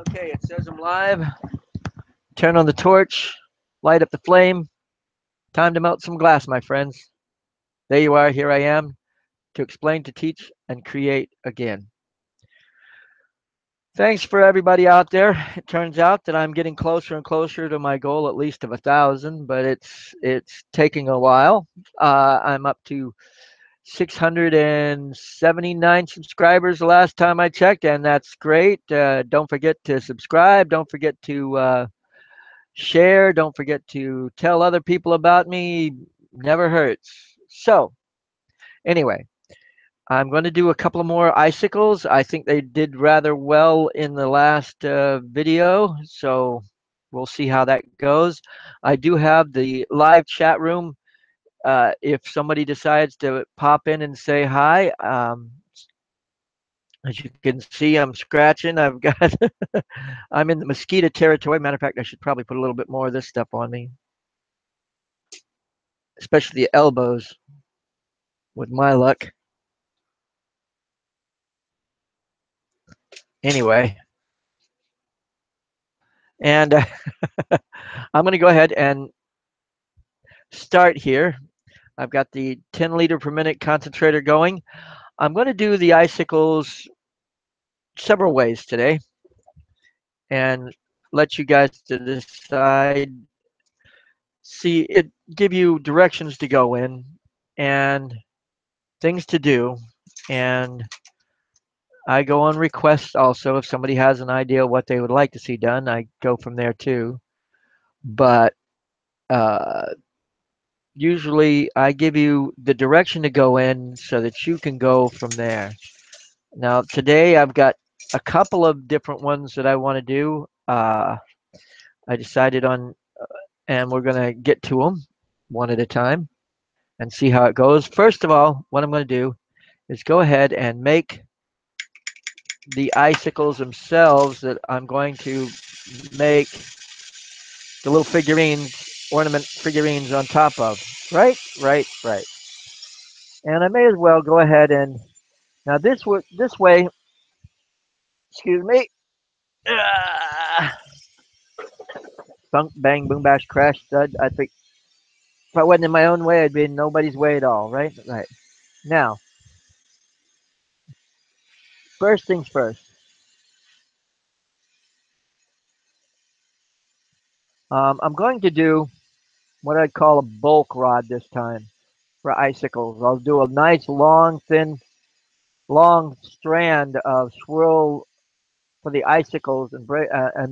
Okay, it says I'm live. Turn on the torch, light up the flame. Time to melt some glass, my friends. There you are. Here I am to explain, to teach, and create again. Thanks for everybody out there. It turns out that I'm getting closer and closer to my goal, at least of 1,000, but it's taking a while. I'm up to 679 subscribers the last time I checked, and that's great. Don't forget to subscribe. Don't forget to share. Don't forget to tell other people about me. Never hurts. So, anyway, I'm going to do a couple of more icicles. I think they did rather well in the last video, so we'll see how that goes. I do have the live chat room. If somebody decides to pop in and say hi, as you can see, I'm scratching. I've got, I'm in the mosquito territory. Matter of fact, I should probably put a little bit more of this stuff on me, especially the elbows with my luck. Anyway, and I'm going to go ahead and start here. I've got the 10 liter per minute concentrator going. I'm going to do the icicles several ways today and let you guys to decide. See, it give you directions to go in and things to do. And I go on requests also. If somebody has an idea what they would like to see done, I go from there too. But uh, usually I give you the direction to go in so that you can go from there. Now, today I've got a couple of different ones that I want to do. I decided on, and we're going to get to them one at a time and see how it goes. First of all, what I'm going to do is go ahead and make the icicles themselves that I'm going to make the little figurines, ornament figurines on top of. Right, right, right. And I may as well go ahead and now this way. Excuse me. Ah, Bunk, bang, boom, bash, crash, stud. I think if I wasn't in my own way, I'd be in nobody's way at all. Right, right. Now, first things first. I'm going to do what I'd call a bulk rod this time for icicles. I'll do a nice long, thin, long strand of swirl for the icicles and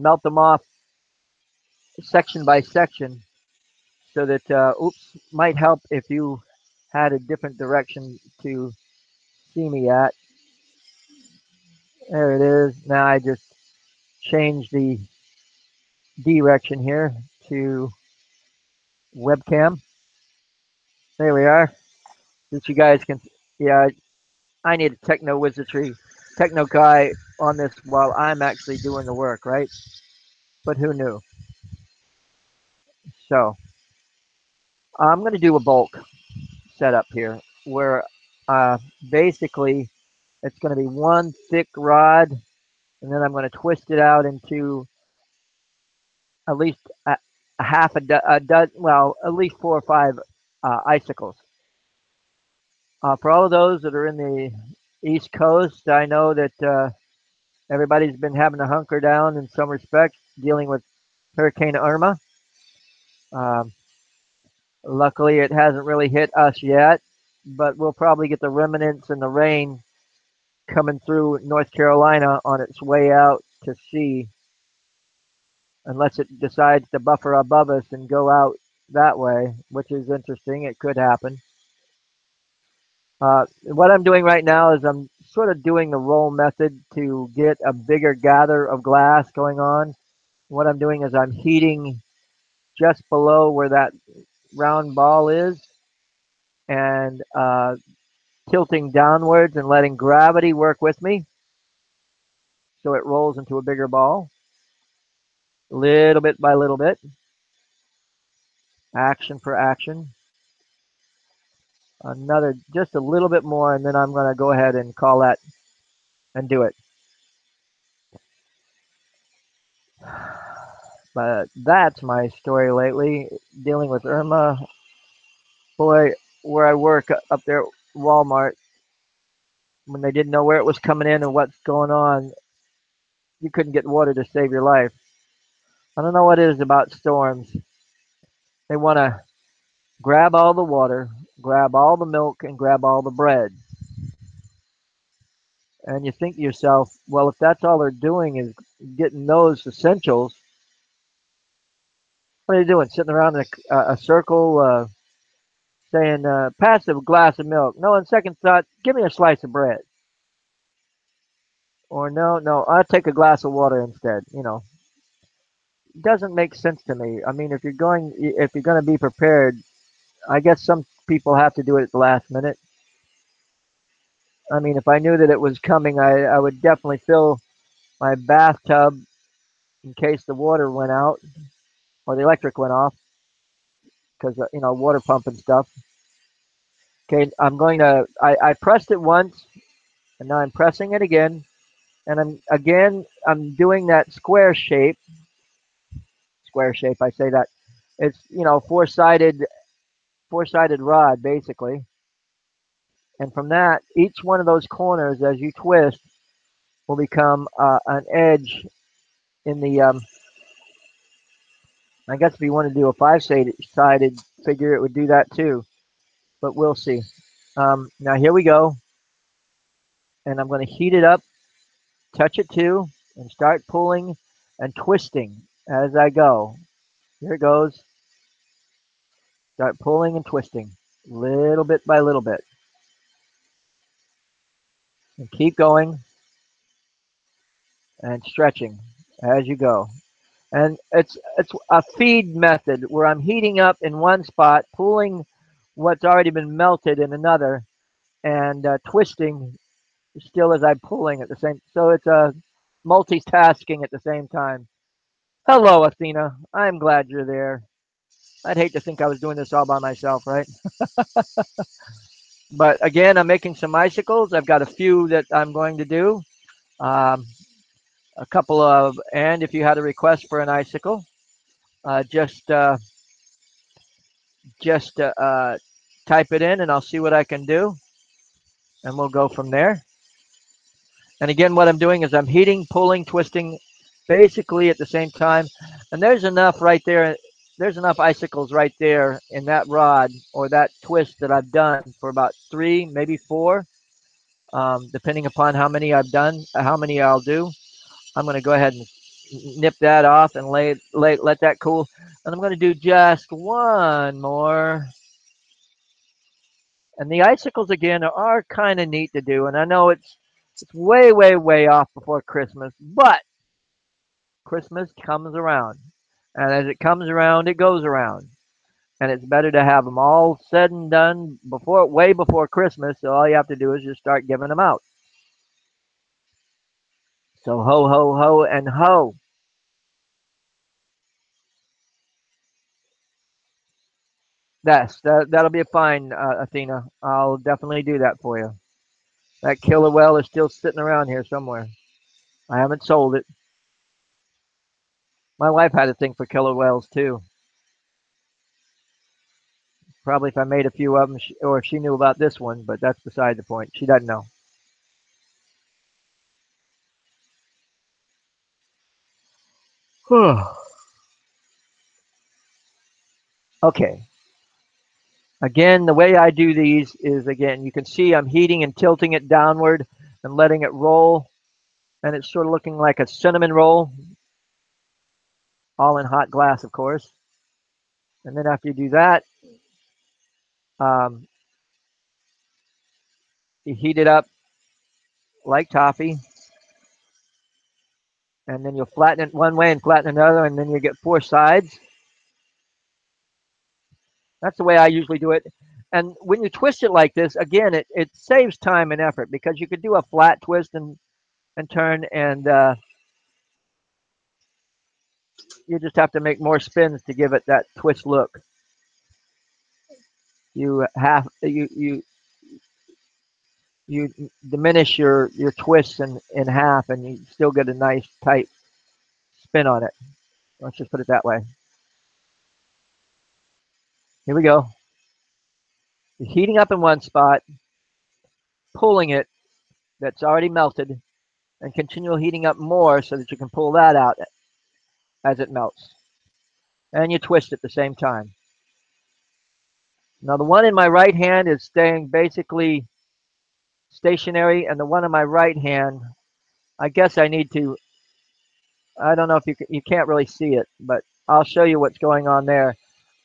melt them off section by section so that, oops, might help if you had a different direction to see me at. There it is. Now I just change the direction here to webcam. There we are. That you guys can, yeah, I need a techno guy on this while I'm actually doing the work, right? But who knew? So I'm going to do a bulk setup here where uh, basically it's going to be one thick rod, and then I'm going to twist it out into at least a half a dozen, well, at least 4 or 5 icicles. For all of those that are in the East Coast, I know that everybody's been having to hunker down in some respects, dealing with Hurricane Irma. Um, Luckily, it hasn't really hit us yet, but we'll probably get the remnants and the rain coming through North Carolina on its way out to sea, unless it decides to buffer above us and go out that way, which is interesting. It could happen. What I'm doing right now is I'm sort of doing the roll method to get a bigger gather of glass going on. What I'm doing is I'm heating just below where that round ball is and tilting downwards and letting gravity work with me so it rolls into a bigger ball, little bit by little bit, action for action. Another, just a little bit more, and then I'm going to go ahead and call that and do it. But that's my story lately, dealing with Irma. Boy, where I work up there at Walmart, when they didn't know where it was coming in and what's going on, you couldn't get water to save your life. I don't know what it is about storms. They want to grab all the water, grab all the milk, and grab all the bread. And you think to yourself, well, if that's all they're doing is getting those essentials, what are they doing? Sitting around in a circle saying, pass a glass of milk. No, on second thought, give me a slice of bread. Or no, no, I'll take a glass of water instead. Doesn't make sense to me. I mean, if you're going to be prepared, I guess some people have to do it at the last minute. I mean, if I knew that it was coming, I would definitely fill my bathtub in case the water went out or the electric went off because, water pump and stuff. Okay, I pressed it once and now I'm pressing it again. And I'm doing that square shape, I say that. It's, four-sided rod basically. And from that, each one of those corners as you twist will become an edge in the I guess if you want to do a five-sided figure, it would do that too. But we'll see. Now here we go, and I'm going to heat it up, touch it too, and start pulling and twisting as I go. Here it goes. Start pulling and twisting, little bit by little bit, and keep going and stretching as you go. And it's a feed method where I'm heating up in one spot, pulling what's already been melted in another, and twisting still as I'm pulling at the same. So it's a multitasking at the same time. Hello, Athena. I'm glad you're there. I'd hate to think I was doing this all by myself, right? But again, I'm making some icicles. I've got a few that I'm going to do. Um, a couple of, and if you had a request for an icicle, uh, just uh, just type it in, and I'll see what I can do, and we'll go from there. And again, what I'm doing is I'm heating, pulling, twisting, basically at the same time. And there's enough right there. There's enough icicles right there in that rod or that twist that I've done for about three, maybe four, depending upon how many I've done, how many I'll do. I'm going to go ahead and nip that off and let that cool. And I'm going to do just one more. And the icicles again are kind of neat to do. And I know it's way, way, way off before Christmas, but Christmas comes around. And as it comes around, it goes around. And it's better to have them all said and done way before Christmas. So all you have to do is just start giving them out. So ho, ho, ho, and ho. That'll be fine, Athena. I'll definitely do that for you. That killer whale is still sitting around here somewhere. I haven't sold it. My wife had a thing for killer whales too. Probably if I made a few of them, or if she knew about this one, but that's beside the point. She doesn't know. Okay. Again, the way I do these is again, you can see I'm heating and tilting it downward and letting it roll, and it's sort of looking like a cinnamon roll, all in hot glass, of course. And then after you do that, um, you heat it up like toffee, and then you'll flatten it one way and flatten another, and then you get four sides. That's the way I usually do it. And when you twist it like this, again, it saves time and effort because you could do a flat twist and turn, and you just have to make more spins to give it that twist look. You have you you diminish your twists in half, and you still get a nice tight spin on it. Let's just put it that way. Here we go. You're heating up in one spot, pulling it that's already melted, and continue heating up more so that you can pull that out as it melts. And you twist at the same time. Now the one in my right hand is staying basically stationary, and the one in my right hand, I guess I need to, I don't know if you can't really see it, but I'll show you what's going on there.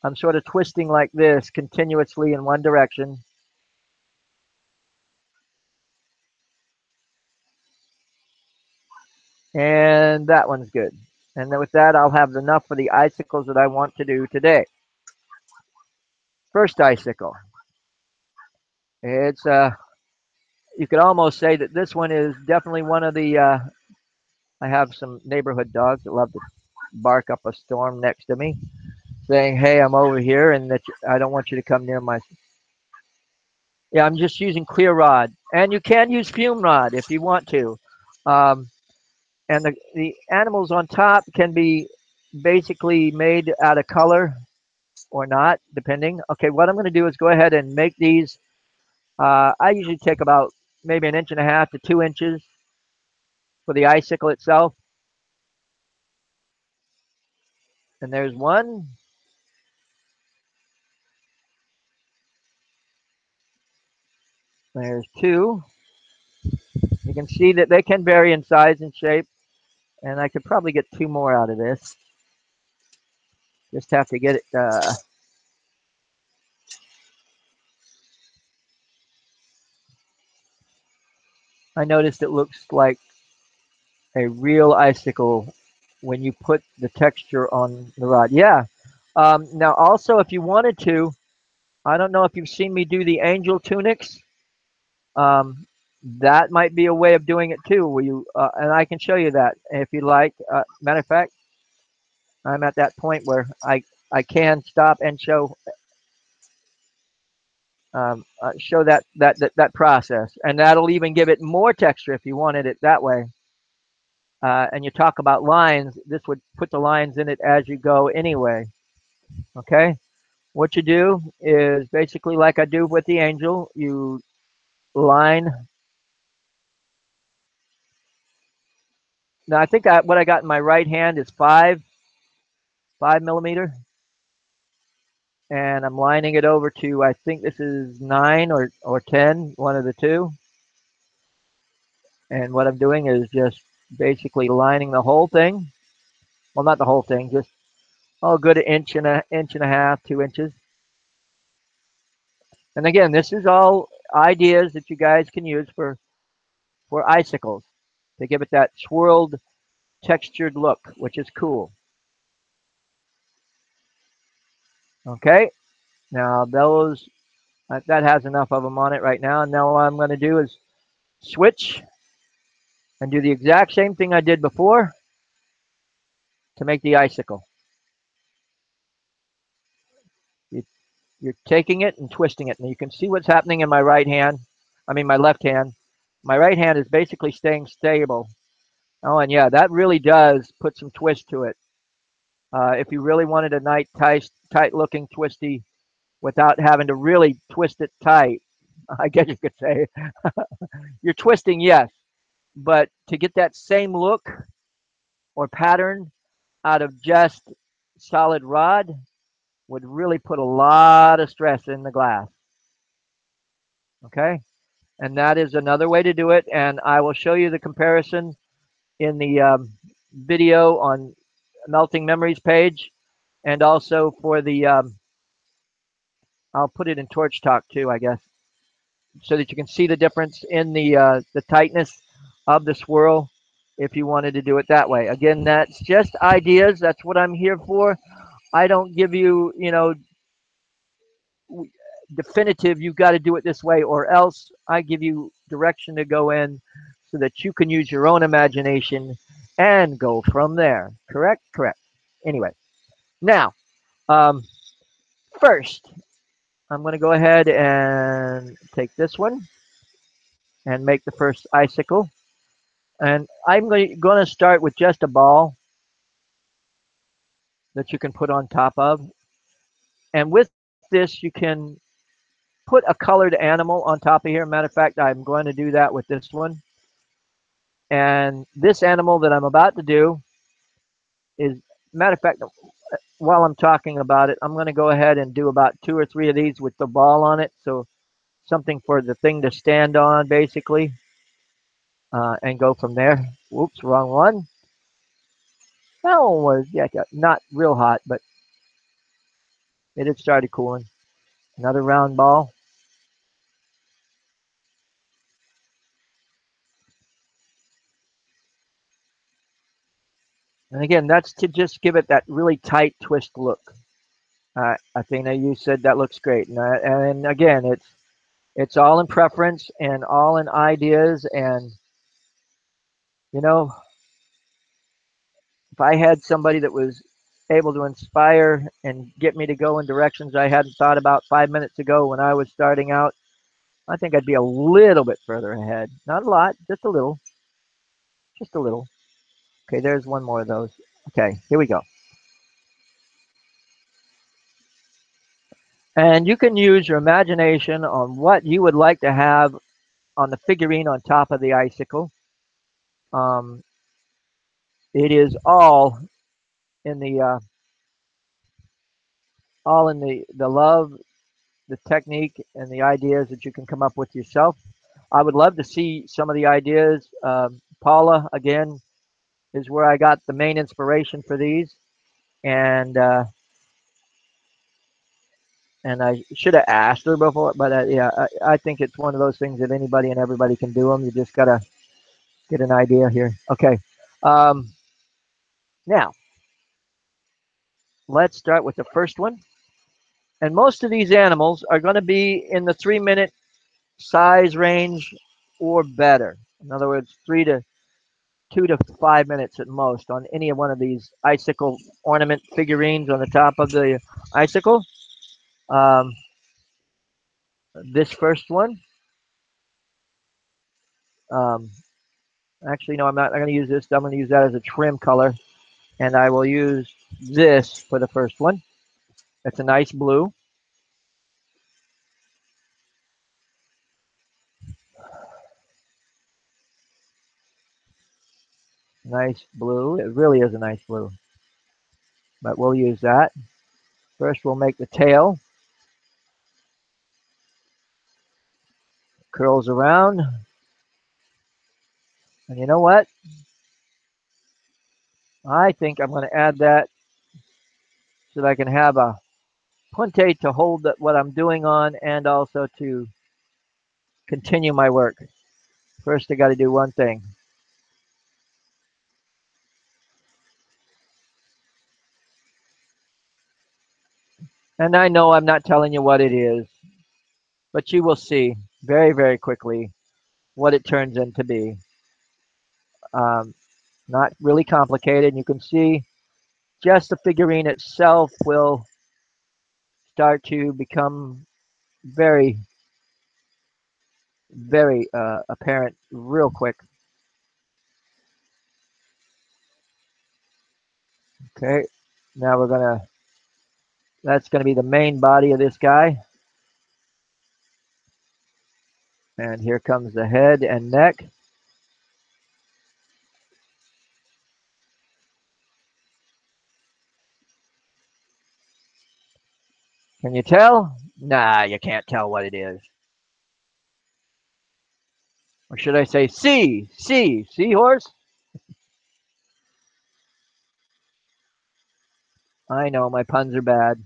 I'm sort of twisting like this continuously in one direction. And that one's good. And then with that, I'll have enough for the icicles that I want to do today. First icicle. It's, you could almost say that this one is definitely one of the, I have some neighborhood dogs that love to bark up a storm next to me, saying, hey, I'm over here and that I don't want you to come near my. Yeah, I'm just using clear rod. And you can use fume rod if you want to. Um, and the animals on top can be basically made out of color or not, depending. Okay, what I'm going to do is go ahead and make these. I usually take about maybe an inch and a half to 2 inches for the icicle itself. And there's one. There's two. You can see that they can vary in size and shape. And I could probably get two more out of this. Just have to get it. I noticed it looks like a real icicle when you put the texture on the rod. Yeah. Now, also, if you wanted to, I don't know if you've seen me do the angel tunics. Um, that might be a way of doing it too. Where you and I can show you that if you like. Matter of fact, I'm at that point where I can stop and show that process, and that'll even give it more texture if you wanted it that way. And you talk about lines, this would put the lines in it as you go anyway. Okay, what you do is basically like I do with the angel. You line. Now I think what I got in my right hand is 5 millimeter, and I'm lining it over to, I think this is 9 or 10, one of the two. And what I'm doing is just basically lining the whole thing. Well, not the whole thing, just a good inch and a half, 2 inches. And again, this is all ideas that you guys can use for icicles to give it that swirled, textured look, which is cool. Okay, now those that has enough of them on it right now. And now what I'm going to do is switch and do the exact same thing I did before to make the icicle. You, you're taking it and twisting it, and you can see what's happening in my right hand. I mean, my left hand. My right hand is basically staying stable. Oh, and yeah, that really does put some twist to it. If you really wanted a nice, tight looking twisty without having to really twist it tight, I guess you could say you're twisting, yes, but to get that same look or pattern out of just solid rod would really put a lot of stress in the glass. Okay, and that is another way to do it, and I will show you the comparison in the video on Melting Memories page, and also for the I'll put it in Torch Talk too, I guess, so that you can see the difference in the tightness of the swirl if you wanted to do it that way. Again, that's just ideas. That's what I'm here for. I don't give you, definitive, you've got to do it this way or else. I give you direction to go in so that you can use your own imagination and go from there. Correct? Correct. Anyway, now, um, first, I'm going to go ahead and take this one. and make the first icicle. And I'm going to start with just a ball that you can put on top of. And with this, you can put a colored animal on top of here. Matter of fact, I'm going to do that with this one. And this animal that I'm about to do is, matter of fact, while I'm talking about it, I'm going to go ahead and do about two or three of these with the ball on it. So something for the thing to stand on, basically, and go from there. Whoops, wrong one. That one was, yeah, not real hot, but it had started cooling. Another round ball. And again, that's to just give it that really tight twist look. I think that you said that looks great. And again, it's all in preference and all in ideas. And you know, if I had somebody that was able to inspire and get me to go in directions I hadn't thought about 5 minutes ago when I was starting out, I think I'd be a little bit further ahead. Not a lot, just a little, just a little. Okay, there's one more of those. Okay, here we go. And you can use your imagination on what you would like to have on the figurine on top of the icicle. Um, it is in the all in the love, the technique, and the ideas that you can come up with yourself. I would love to see some of the ideas. Paula, again, is where I got the main inspiration for these, and I should have asked her before, but yeah, I think it's one of those things that anybody and everybody can do them. You just gotta get an idea here. Okay, um, now let's start with the first one. And most of these animals are going to be in the 3 minute size range or better. In other words, 2 to 5 minutes at most on any one of these icicle ornament figurines on the top of the icicle. Um, this first one, um, actually, no, I'm not. I'm going to use this. I'm going to use that as a trim color, and I will use this for the first one. It's a nice blue. Nice blue. It really is a nice blue, but we'll use that. First, we'll make the tail. Curls around. And you know what? I think I'm going to add that so that I can have a puente to hold what I'm doing on and also to continue my work. First, I got to do one thing. And I know I'm not telling you what it is, but you will see very, very quickly what it turns into be. Um, Not really complicated. You can see just the figurine itself will start to become very, very apparent real quick. Okay, now that's going to be the main body of this guy. And here comes the head and neck. Can you tell? Nah, you can't tell what it is. Or should I say seahorse? I know my puns are bad.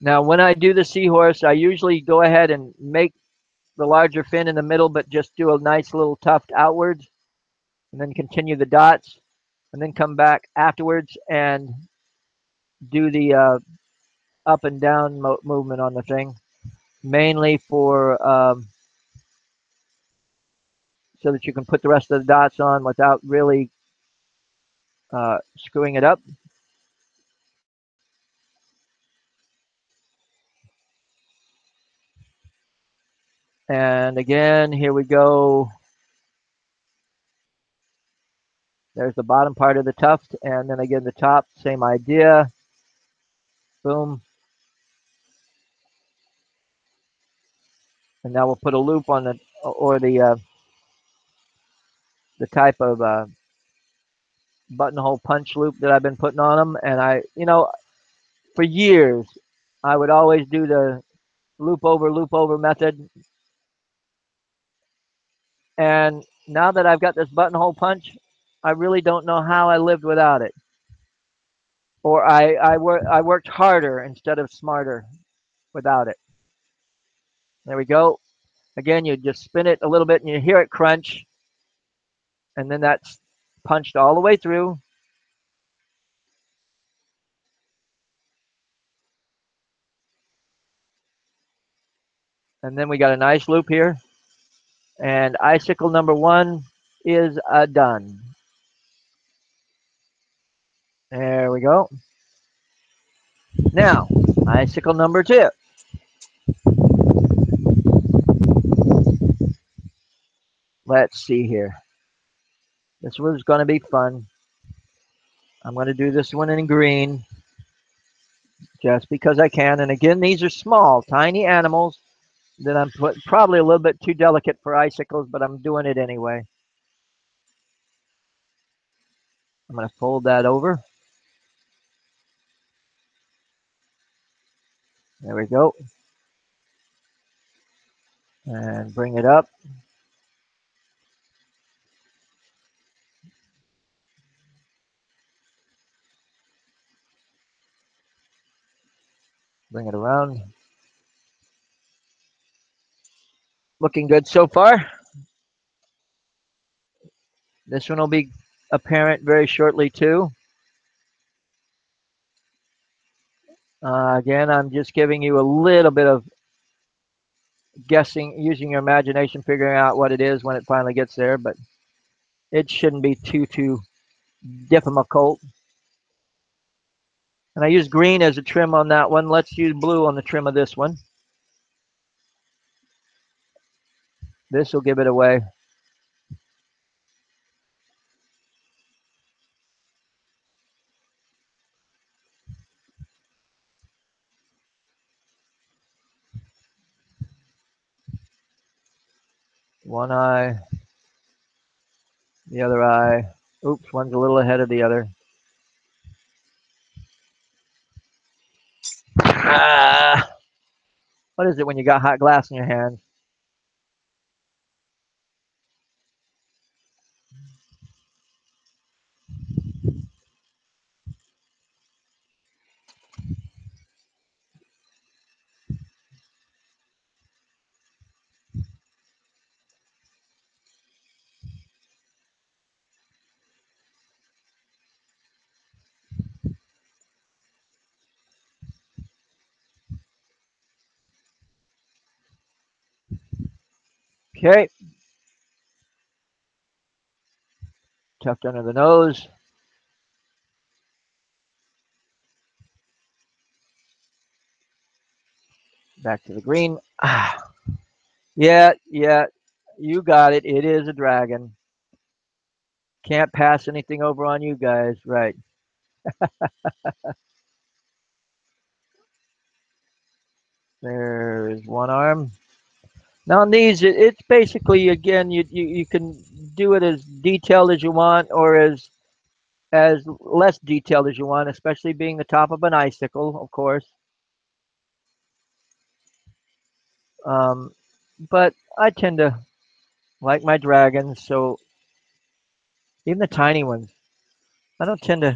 Now, when I do the seahorse, I usually go ahead and make the larger fin in the middle, but just do a nice little tuft outwards, and then continue the dots, and then come back afterwards and do the up and down movement on the thing, mainly for so that you can put the rest of the dots on without really screwing it up. And again, here we go. There's the bottom part of the tuft, and then again the top, same idea. Boom. And now we'll put a loop on the or the type of buttonhole punch loop that I've been putting on them. And for years, I would always do the loop over method. And now that I've got this buttonhole punch, I really don't know how I lived without it. Or I worked harder instead of smarter without it. There we go. Again, you just spin it a little bit and you hear it crunch, and then that's punched all the way through. And then we got a nice loop here. And icicle number one is done. There we go. Now, icicle number two. Let's see here. This one's going to be fun. I'm going to do this one in green just because I can. And again, these are small, tiny animals that I'm probably a little bit too delicate for icicles, but I'm doing it anyway. I'm going to fold that over. There we go. And bring it up. Bring it around. Looking good so far. This one will be apparent very shortly too. Again, I'm just giving you a little bit of guessing, using your imagination, figuring out what it is when it finally gets there, but it shouldn't be too difficult. And I use green as a trim on that one. Let's use blue on the trim of this one. This will give it away. One eye, the other eye. Oops, one's a little ahead of the other. Ah, what is it when you got hot glass in your hand? Okay, tucked under the nose. Back to the green. Ah, yeah, you got it. It is a dragon. Can't pass anything over on you guys, right? There's one arm. Now on these, it's basically again you can do it as detailed as you want or as less detailed as you want, especially being the top of an icicle, of course. Um, but I tend to like my dragons, so even the tiny ones, I don't tend to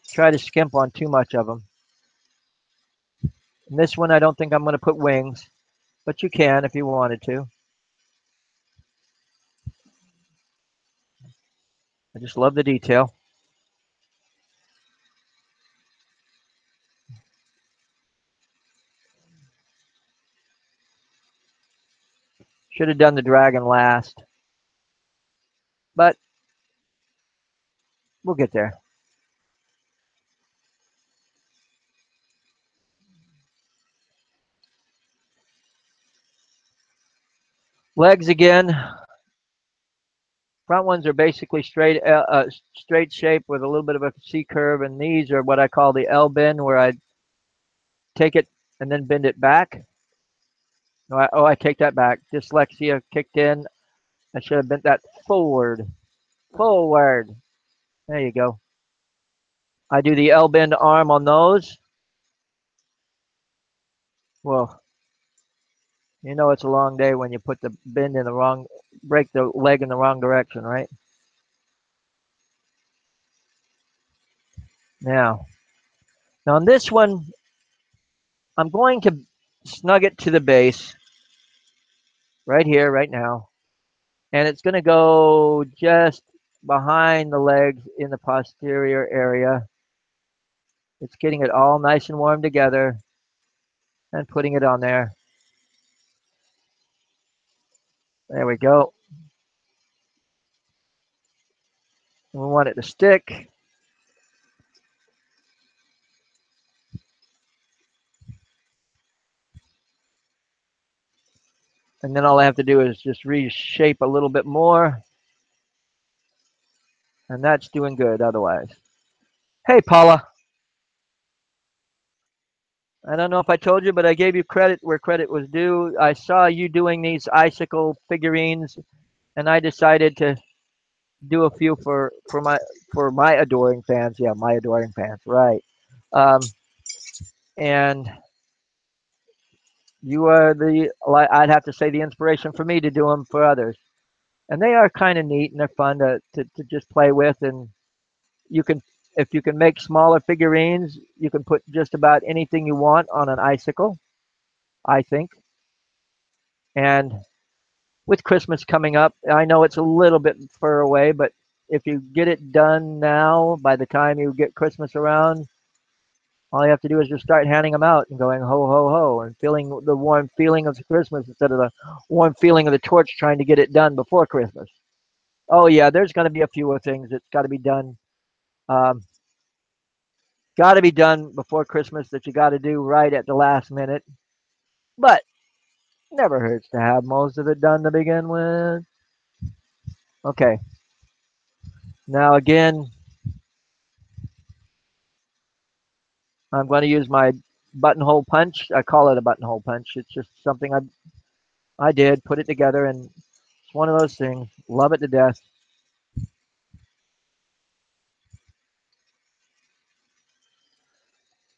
try to skimp on too much of them. And this one, I don't think I'm going to put wings, but you can if you wanted to. I just love the detail. Should have done the dragon last, but we'll get there. Legs again. Front ones are basically straight shape with a little bit of a C curve, and these are what I call the L bend, where I take it and then bend it back. I take that back. Dyslexia kicked in. I should have bent that forward. Forward. There you go. I do the L bend arm on those. Well, you know it's a long day when you put the bend in the wrong, break the leg in the wrong direction, right? Now, now on this one, I'm going to snug it to the base right here, right now. And it's going to go just behind the legs in the posterior area. It's getting it all nice and warm together and putting it on there. There we go. And we want it to stick. And then all I have to do is just reshape a little bit more. And that's doing good otherwise. Hey, Paula. I don't know if I told you, but I gave you credit where credit was due. I saw you doing these icicle figurines, and I decided to do a few for my adoring fans. Yeah, my adoring fans, right? Um, and you are I'd have to say the inspiration for me to do them for others. And they are kind of neat and they're fun to just play with. And you can, if you can make smaller figurines, you can put just about anything you want on an icicle, I think. And with Christmas coming up, I know it's a little bit far away, but if you get it done now, by the time you get Christmas around, all you have to do is just start handing them out and going ho ho ho and feeling the warm feeling of Christmas instead of the warm feeling of the torch trying to get it done before Christmas. Oh yeah, there's going to be a few things that's got to be done. Um, got to be done before Christmas that you got to do right at the last minute. But never hurts to have most of it done to begin with. Okay, now again, I'm going to use my buttonhole punch. I call it a buttonhole punch. It's just something I did, put it together, and it's one of those things. Love it to death.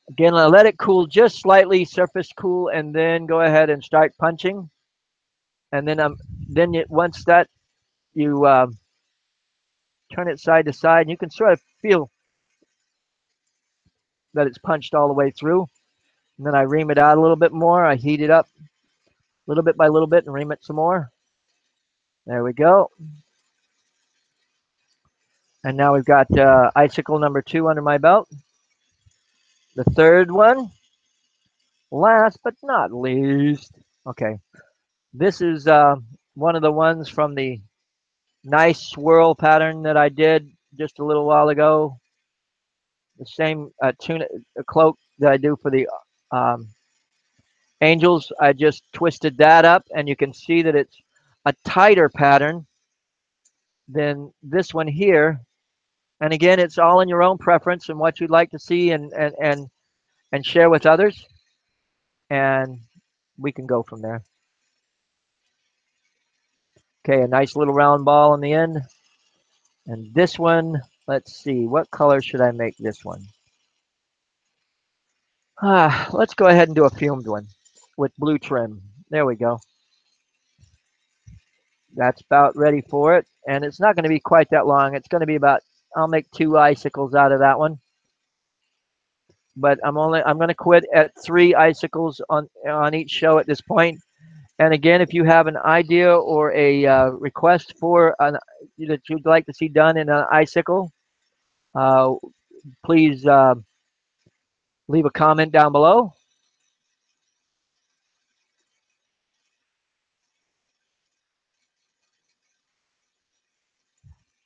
Again, I let it cool just slightly, surface cool, and then go ahead and start punching. And then once that you turn it side to side, and you can sort of feel that it's punched all the way through. And then I ream it out a little bit more. I heat it up little bit by little bit and ream it some more. There we go. And now we've got icicle number 2 under my belt. The third one, last but not least. Okay, this is one of the ones from the nice swirl pattern that I did just a little while ago. The same tuna cloak that I do for the um, angels. I just twisted that up, and you can see that it's a tighter pattern than this one here. And again, it's all in your own preference and what you'd like to see and share with others. And we can go from there. Okay, a nice little round ball in the end. And this one, let's see, what color should I make this one? Let's go ahead and do a fumed one with blue trim. There we go. That's about ready for it. And it's not going to be quite that long. It's going to be about, I'll make 2 icicles out of that one. But I'm going to quit at 3 icicles on each show at this point. And again, if you have an idea or a request for that you'd like to see done in an icicle, uh, please leave a comment down below.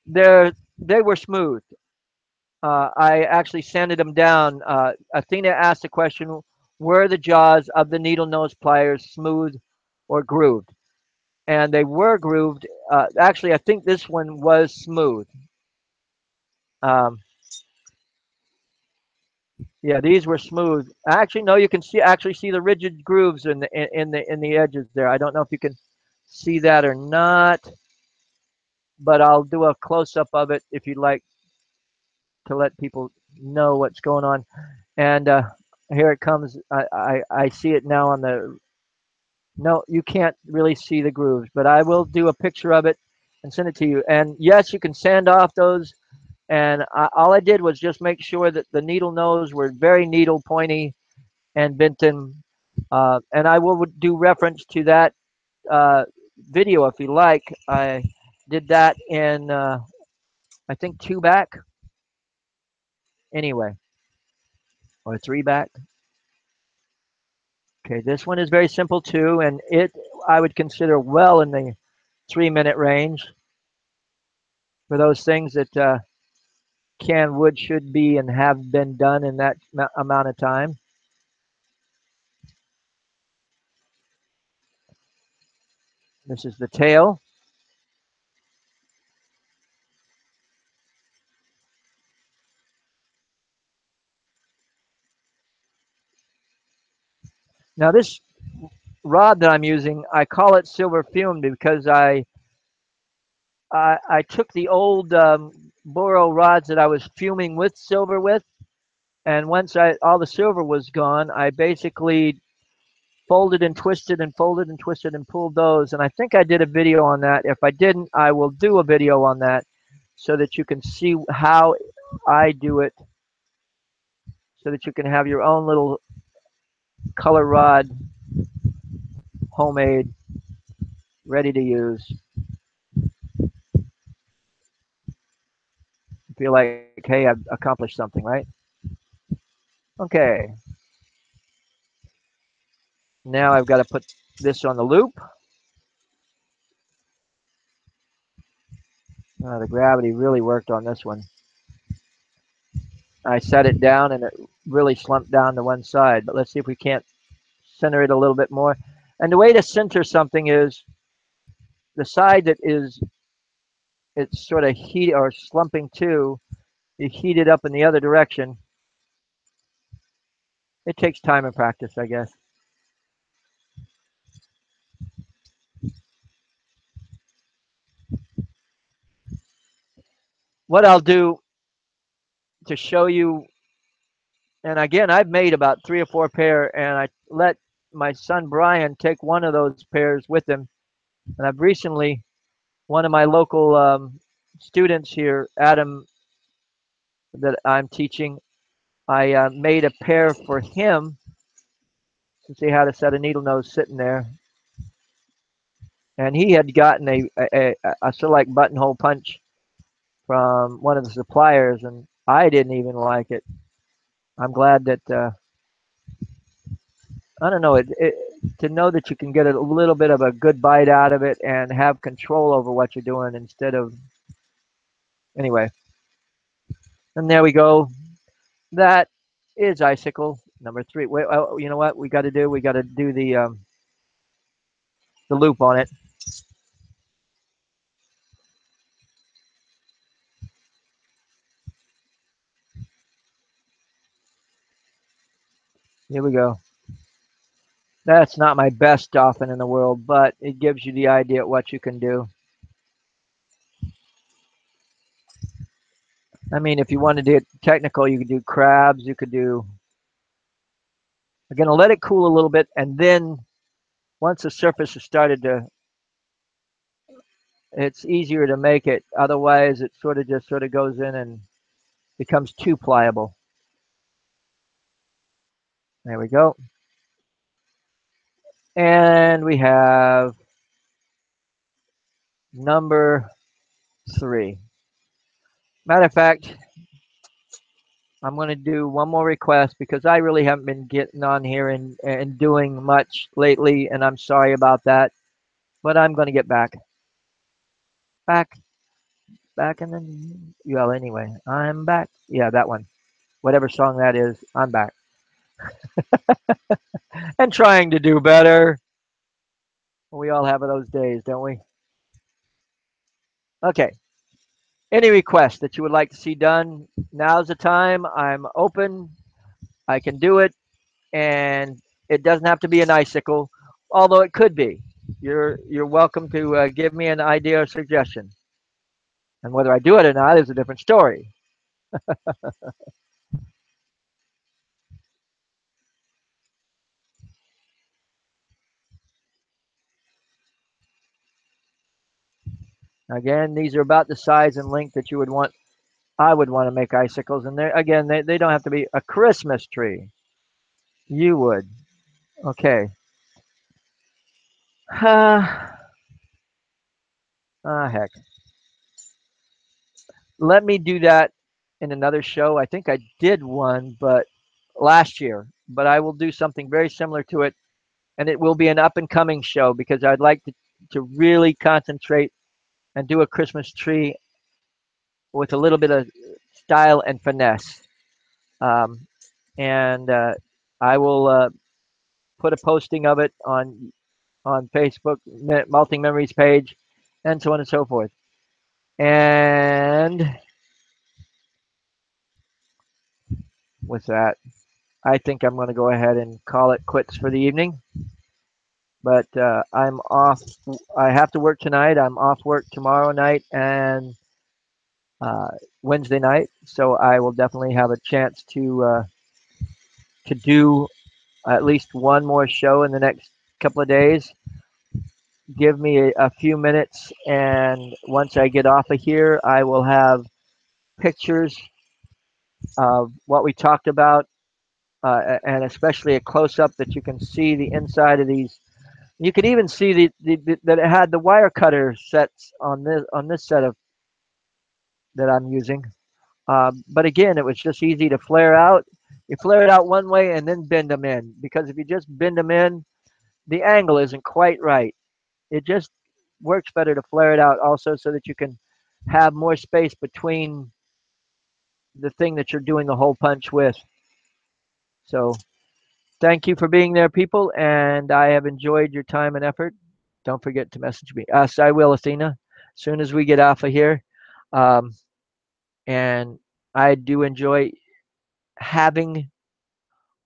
They were smooth. I actually sanded them down. Athena asked the question, were the jaws of the needle nose pliers smooth or grooved? and they were grooved. Actually, I think this one was smooth. Um, yeah, these were smooth. Actually, no, you can see the rigid grooves in the edges there. I don't know if you can see that or not, but I'll do a close up of it if you'd like to let people know what's going on. And here it comes. I see it now on the. No, you can't really see the grooves, but I will do a picture of it and send it to you. And yes, you can sand off those. And all I did was just make sure that the needle nose were very needle pointy and bent in. And I will do reference to that uh, video if you like. I did that in I think two back anyway, or three back. Okay, this one is very simple too, and it I would consider well in the 3 minute range for those things that can, would, should be, and have been done in that amount of time. This is the tail. Now this rod that I'm using, I call it silver fumed because I took the old Boro rods that I was fuming with silver with, and once all the silver was gone, I basically folded and twisted and folded and twisted and pulled those. And I think I did a video on that. If I didn't, I will do a video on that so that you can see how I do it, so that you can have your own little color rod, homemade, ready to use. Feel like, hey, I've accomplished something, right? Okay, now I've got to put this on the loop. The gravity really worked on this one. I set it down and it really slumped down to one side, but let's see if we can't center it a little bit more. And the way to center something is the side that is it's sort of heat or slumping to, you heat it up in the other direction. It takes time and practice, I guess. What I'll do to show you, and again, I've made about 3 or 4 pair, and I let my son Brian take one of those pairs with him. And I've recently, one of my local students here, Adam, that I'm teaching, I made a pair for him to see how to set a needle nose sitting there. And he had gotten a sort of like buttonhole punch from one of the suppliers, and I didn't even like it. I'm glad that I don't know to know that you can get a little bit of a good bite out of it and have control over what you're doing instead of anyway. And there we go. That is icicle number 3. Wait, oh, you know what we got to do? We got to do the loop on it. Here we go. That's not my best dolphin in the world, but it gives you the idea of what you can do. I mean, if you wanted to get technical, you could do crabs. You could do. I'm going to let it cool a little bit, and then once the surface has started to, it's easier to make it. Otherwise, it sort of goes in and becomes too pliable. There we go. And we have number 3. Matter of fact, I'm going to do one more request because I really haven't been getting on here and doing much lately, and I'm sorry about that. But I'm going to get back, back, and then, well, anyway, I'm back. Yeah, that one. Whatever song that is, I'm back. And trying to do better. We all have those days, don't we? Okay. Any requests that you would like to see done? Now's the time. I'm open. I can do it, and it doesn't have to be an icicle, although it could be. You're welcome to give me an idea or suggestion, and whether I do it or not is a different story. Again, these are about the size and length that you would want. I would want to make icicles, and they don't have to be a Christmas tree. You would. Okay. Heck. Let me do that in another show. I think I did one, but last year. But I will do something very similar to it, and it will be an up and coming show because I'd like to really concentrate and do a Christmas tree with a little bit of style and finesse. Um, and I will put a posting of it on Facebook, Multi Memories page, and so on and so forth. And with that, I think I'm going to go ahead and call it quits for the evening. But I'm off. I have to work tonight. I'm off work tomorrow night and uh, Wednesday night, so I will definitely have a chance to do at least one more show in the next couple of days. Give me a few minutes, and once I get off of here, I will have pictures of what we talked about, and especially a close up that you can see the inside of these. You could even see that it had the wire cutter sets on this set of that I'm using. But again, it was just easy to flare out. You flare it out one way and then bend them in because if you just bend them in, the angle isn't quite right. It just works better to flare it out also so that you can have more space between the thing that you're doing the hole punch with. So thank you for being there, people, and I have enjoyed your time and effort. Don't forget to message me. I will, Athena, as soon as we get off of here. Um, and I do enjoy having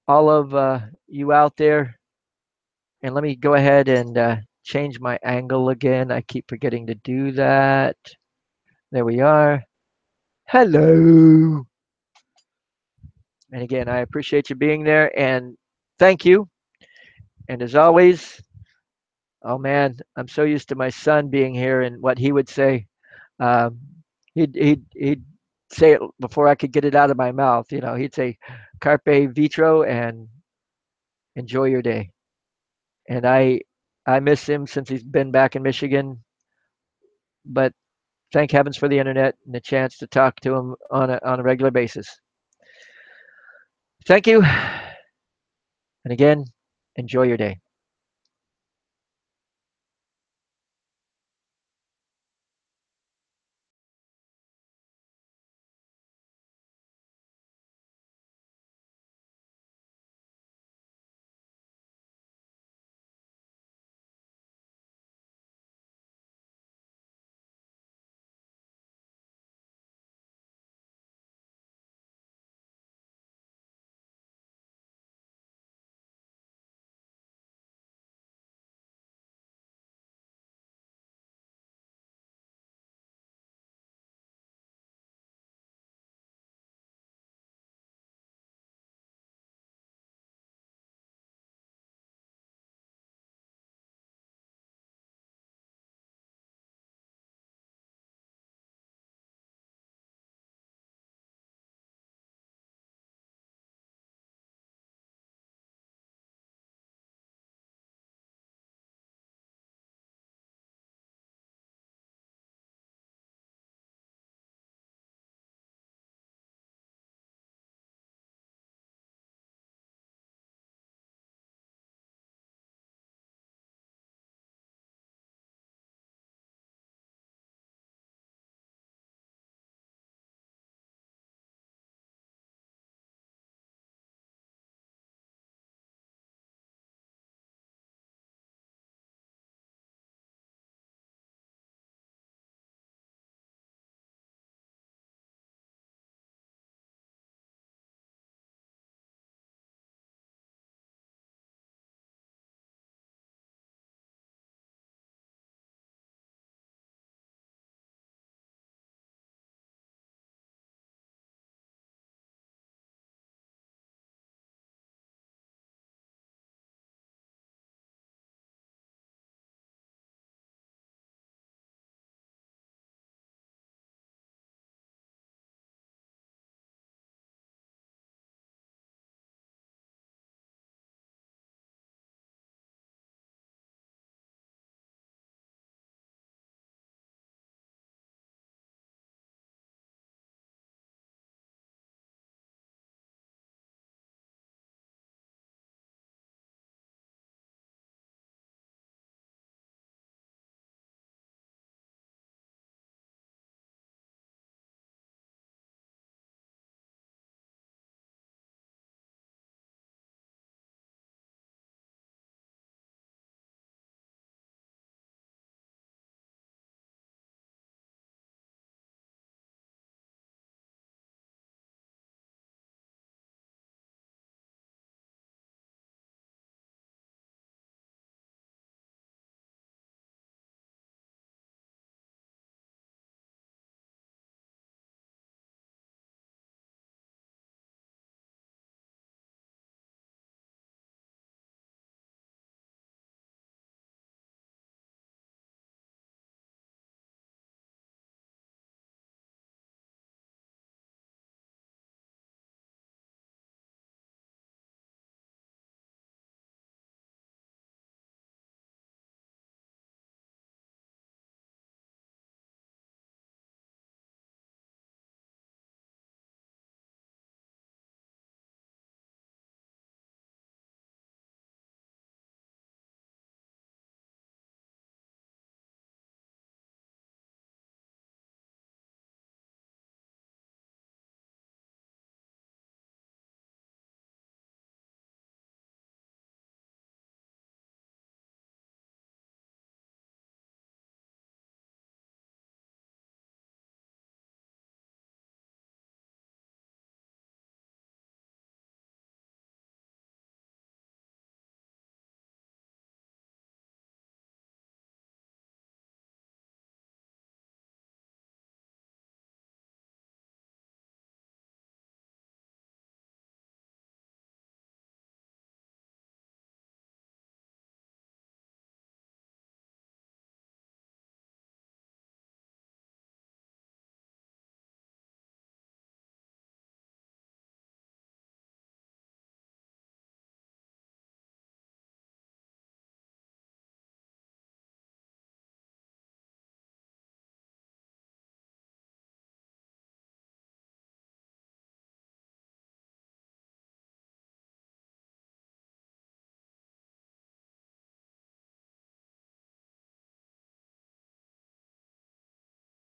all of you out there. And let me go ahead and change my angle again. I keep forgetting to do that. There we are. Hello. And again, I appreciate you being there and thank you. And as always, oh man, I'm so used to my son being here and what he would say. Um, he'd say it before I could get it out of my mouth. You know, he'd say "Carpe vitro" and enjoy your day. And I miss him since he's been back in Michigan. But thank heavens for the internet and the chance to talk to him on a regular basis. Thank you, and again, enjoy your day.